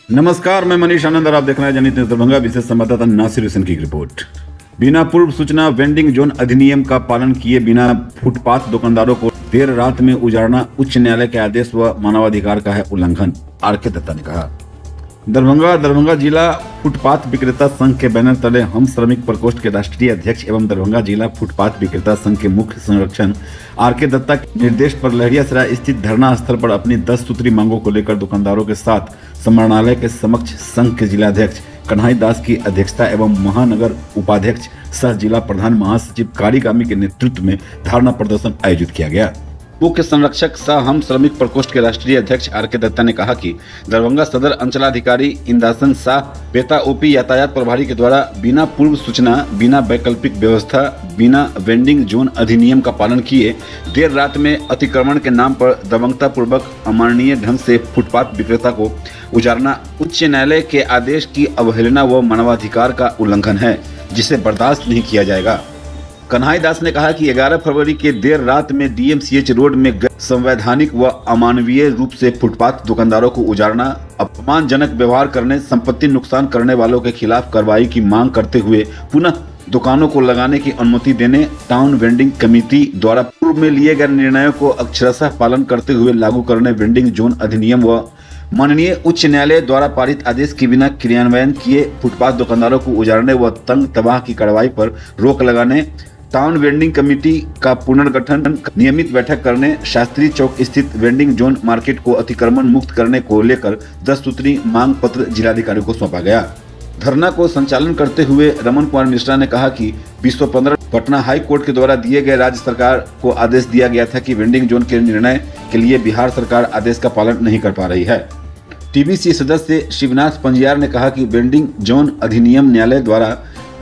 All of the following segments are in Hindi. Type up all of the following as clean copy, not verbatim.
नमस्कार, मैं मनीष आनंद और आप देख रहे हैं जनहित न्यूज दरभंगा। विशेष संवाददाता नासिर हुसैन की रिपोर्ट। बिना पूर्व सूचना वेंडिंग जोन अधिनियम का पालन किए बिना फुटपाथ दुकानदारों को देर रात में उजाड़ना उच्च न्यायालय के आदेश व मानवाधिकार का है उल्लंघन, आर.के. दत्ता ने कहा। दरभंगा जिला फुटपाथ विक्रेता संघ के बैनर तले हम श्रमिक प्रकोष्ठ के राष्ट्रीय अध्यक्ष एवं दरभंगा जिला फुटपाथ विक्रेता संघ के मुख्य संरक्षण आर.के. दत्ता के निर्देश पर लहरियासराय स्थित धरना स्थल पर अपनी 10 सूत्री मांगों को लेकर दुकानदारों के साथ समाहरणालय के समक्ष संघ के जिलाध्यक्ष कन्हई दास की अध्यक्षता एवं महानगर उपाध्यक्ष सह जिला प्रधान महासचिव कारीगामी के नेतृत्व में धरना प्रदर्शन आयोजित किया गया। मुख्य संरक्षक सह हम श्रमिक प्रकोष्ठ के राष्ट्रीय अध्यक्ष आर.के. दत्ता ने कहा कि दरभंगा सदर अंचलाधिकारी इंदासन शाह पेता ओपी यातायात प्रभारी के द्वारा बिना पूर्व सूचना, बिना वैकल्पिक व्यवस्था, बिना वेंडिंग जोन अधिनियम का पालन किए देर रात में अतिक्रमण के नाम पर दबंगता पूर्वक अमानवीय ढंग से फुटपाथ विक्रेता को उजाड़ना उच्च न्यायालय के आदेश की अवहेलना व मानवाधिकार का उल्लंघन है, जिसे बर्दाश्त नहीं किया जाएगा। कन्हई दास ने कहा कि 11 फरवरी के देर रात में डीएमसीएच रोड में संवैधानिक व अमानवीय रूप से फुटपाथ दुकानदारों को उजाड़ना, अपमानजनक व्यवहार करने, संपत्ति नुकसान करने वालों के खिलाफ कार्रवाई की मांग करते हुए पुनः दुकानों को लगाने की अनुमति देने, टाउन वेंडिंग कमेटी द्वारा पूर्व में लिए गए निर्णयों को अक्षरशः पालन करते हुए लागू करने, वेंडिंग जोन अधिनियम व माननीय उच्च न्यायालय द्वारा पारित आदेश के बिना क्रियान्वयन किए फुटपाथ दुकानदारों को उजाड़ने व तंग तबाह की कार्रवाई पर रोक लगाने, टाउन वेंडिंग कमेटी का पुनर्गठन, नियमित बैठक करने, शास्त्री चौक स्थित वेंडिंग जोन मार्केट को अतिक्रमण मुक्त करने को लेकर 10 सूत्री मांग पत्र जिलाधिकारी को सौंपा गया। धरना को संचालन करते हुए रमन कुमार मिश्रा ने कहा कि 2015 पटना हाई कोर्ट के द्वारा दिए गए राज्य सरकार को आदेश दिया गया था कि वेंडिंग जोन के निर्णय के लिए बिहार सरकार आदेश का पालन नहीं कर पा रही है। टीबीसी सदस्य शिवनाथ पंजियार ने कहा कि वेंडिंग जोन अधिनियम न्यायालय द्वारा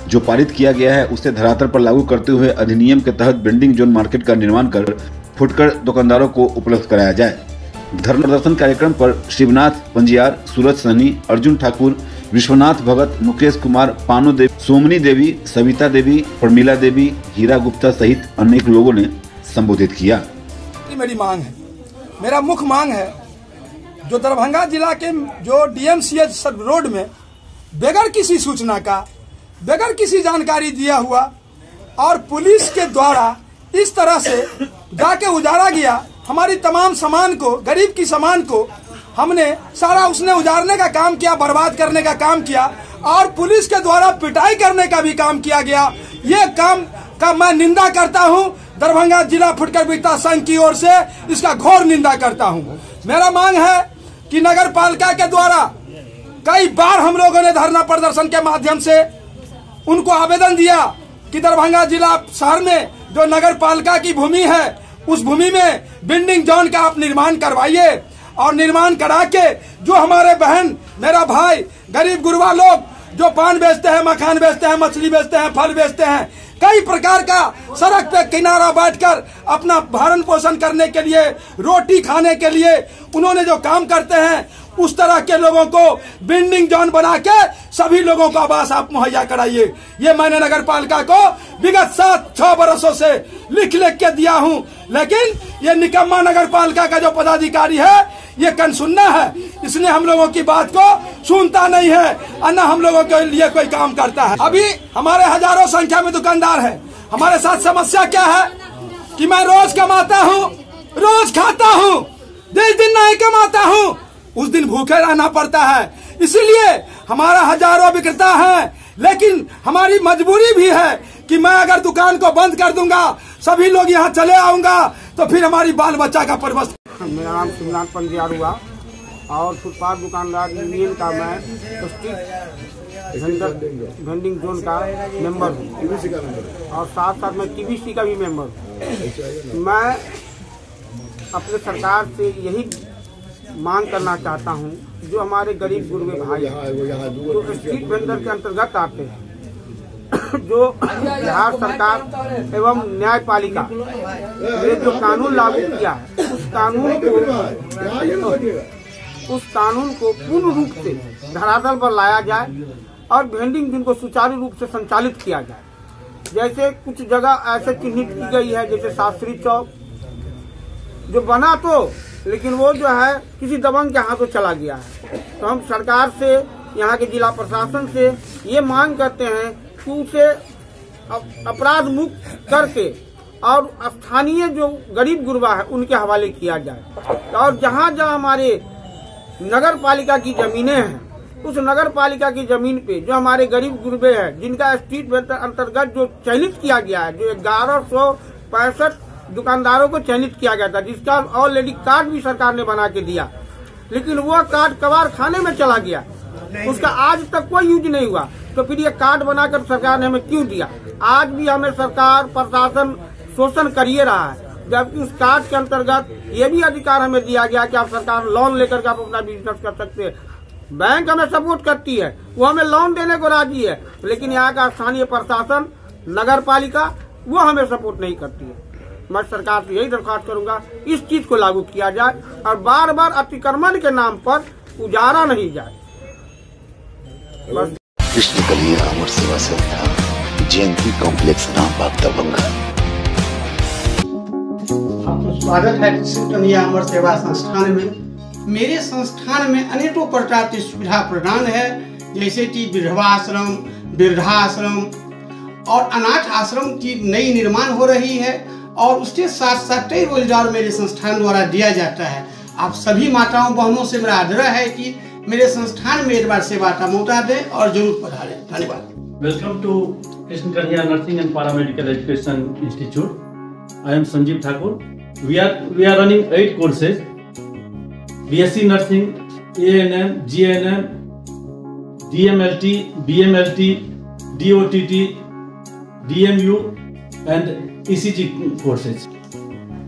जो पारित किया गया है उसे धरातल पर लागू करते हुए अधिनियम के तहत वेंडिंग जोन मार्केट का निर्माण कर फुटकर दुकानदारों को उपलब्ध कराया जाए। धरना प्रदर्शन कार्यक्रम पर शिवनाथ पंजियार, सूरज सहनी, अर्जुन ठाकुर, विश्वनाथ भगत, मुकेश कुमार, पानो देवी, सोमनी देवी, सविता देवी, प्रमीला देवी, हीरा गुप्ता सहित अनेक लोगों ने संबोधित किया। मेरी मांग है, मेरा मुख्य मांग है, जो दरभंगा जिला के जो डीएमसीएच रोड में बगैर किसी सूचना का, बगैर किसी जानकारी दिया हुआ और पुलिस के द्वारा इस तरह से जाके उजाड़ा गया, हमारी तमाम सामान को, गरीब की सामान को हमने सारा उसने उजाड़ने का काम किया, बर्बाद करने का काम किया और पुलिस के द्वारा पिटाई करने का भी काम किया गया। ये काम का मैं निंदा करता हूं। दरभंगा जिला फुटकर विक्रेता संघ की ओर से इसका घोर निंदा करता हूं। मेरा मांग है कि नगर पालिका के द्वारा कई बार हम लोगों ने धरना प्रदर्शन के माध्यम से उनको आवेदन दिया कि दरभंगा जिला शहर में जो नगर पालिका की भूमि है उस भूमि में वेंडिंग जोन का आप निर्माण करवाइए और निर्माण करा के जो हमारे बहन, मेरा भाई, गरीब गुरबा लोग जो पान बेचते हैं, मखान बेचते हैं, मछली बेचते हैं, फल बेचते हैं, कई प्रकार का सड़क पे किनारा बैठकर अपना भरण पोषण करने के लिए, रोटी खाने के लिए उन्होंने जो काम करते हैं, उस तरह के लोगों को वेंडिंग जोन बना के सभी लोगों को आवास आप मुहैया कराइए। ये मैंने नगर पालिका को विगत 7-6 बरसों से लिख के दिया हूं, लेकिन ये निकम्मा नगर पालिका का जो पदाधिकारी है ये कनसुन्ना है, इसने हम लोगों की बात को सुनता नहीं है और न हम लोगों के लिए कोई काम करता है। अभी हमारे हजारों संख्या में दुकानदार है। हमारे साथ समस्या क्या है कि मैं रोज कमाता हूँ, रोज खाता हूँ, जिस दिन नहीं कमाता हूँ उस दिन भूखे रहना पड़ता है। इसीलिए हमारा हजारों विक्रेता है, लेकिन हमारी मजबूरी भी है कि मैं अगर दुकान को बंद कर दूंगा, सभी लोग यहाँ चले आऊंगा, तो फिर हमारी बाल बच्चा का परवरिश। मेरा नाम शिवनाथ पंजियार हुआ और फुटपाथ दुकानदार यूनियन का मैं वेंडिंग जोन का मेंबर हूँ और साथ साथ मैं टीबीसी का भी मेंबर हूँ। मैं अपने सरकार से यही मांग करना चाहता हूं, जो हमारे गरीब गुरबे भाई जो स्ट्रीट वेंडर के अंतर्गत आते हैं, जो बिहार सरकार एवं न्यायपालिका ने जो कानून लागू किया है उस कानून को पूर्ण रूप से धरातल पर लाया जाए और वेंडिंग जोन को सुचारू रूप से संचालित किया जाए। जैसे कुछ जगह ऐसे चिन्हित की गई है, जैसे शास्त्री चौक जो बना तो लेकिन वो जो है किसी दबंग के हाथों चला गया है। तो हम सरकार से, यहाँ के जिला प्रशासन से ये मांग करते हैं कि उसे अपराध मुक्त करके और स्थानीय जो गरीब गुरबा है उनके हवाले किया जाए। और जहाँ जहाँ हमारे नगर पालिका की जमीनें हैं, उस नगर पालिका की जमीन पे जो हमारे गरीब गुरबे हैं, जिनका स्ट्रीट वेंडर अंतर्गत जो चयनित किया गया है, जो 1165 दुकानदारों को चयनित किया गया था, जिसका ऑलरेडी कार्ड भी सरकार ने बना के दिया, लेकिन वो कार्ड कबाड़ खाने में चला गया, उसका आज तक कोई यूज नहीं हुआ। तो फिर ये कार्ड बनाकर सरकार ने हमें क्यों दिया? आज भी हमें सरकार प्रशासन शोषण कर ही रहा है, जबकि उस कार्ड के अंतर्गत ये भी अधिकार हमें दिया गया कि आप सरकार लोन लेकर के आप अपना बिजनेस कर सकते हैं। बैंक हमें सपोर्ट करती है, वो हमें लोन देने को राजी है, लेकिन यहाँ का स्थानीय प्रशासन, नगर पालिका, वो हमें सपोर्ट नहीं करती है। मैं सरकार से यही दरख्वास्त करूंगा इस चीज को लागू किया जाए और बार बार अतिक्रमण के नाम पर उजारा नहीं जाए। कृष्ण कन्हैया अमर सेवा संस्था, जयंती कॉम्प्लेक्स, रामबाग, दरभंगा। आपका स्वागत है कृष्ण कन्हैया अमर सेवा संस्थान में। मेरे संस्थान में अनेकों प्रकार की सुविधा प्रदान है, जैसे कि विधवा आश्रम, वृद्धाश्रम और अनाथ आश्रम की नई निर्माण हो रही है, और उसके साथ साथ कई रोजगार मेरे संस्थान द्वारा दिया जाता है। आप सभी माताओं बहनों से मेरा आग्रह है कि मेरे संस्थान में एक बार सेवा का मौका दें और जरूर पधारें। धन्यवाद। Welcome to Krishna Kanhaiya nursing and paramedical education institute. I am Sanjeev Thakur. We are running 8 courses: BSc Nursing, ANM, GNM, DMLT, BMLT, DOTT, DMU and ECG courses.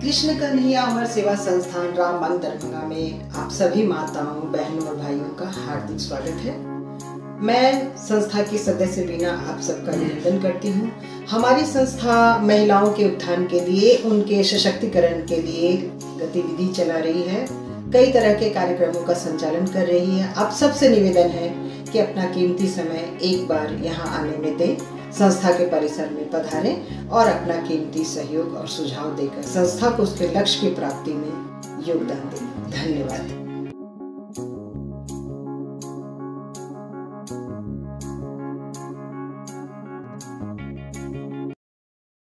Krishna Kanhaiya Amar Seva Sansthan Rambagh Darbhanga में आप सभी माताओं, बहनों और भाइयों का हार्दिक स्वागत है। मैं संस्था की सदस्य बीना आप सबका अभिनंदन करती हूँ। हमारी संस्था महिलाओं के उत्थान के लिए, उनके सशक्तिकरण के लिए गतिविधि चला रही है, कई तरह के कार्यक्रमों का संचालन कर रही है। आप सबसे निवेदन है कि अपना कीमती समय एक बार यहाँ आने में दें, संस्था के परिसर में पधारें और अपना कीमती सहयोग और सुझाव देकर संस्था को उसके लक्ष्य की प्राप्ति में योगदान दें। धन्यवाद।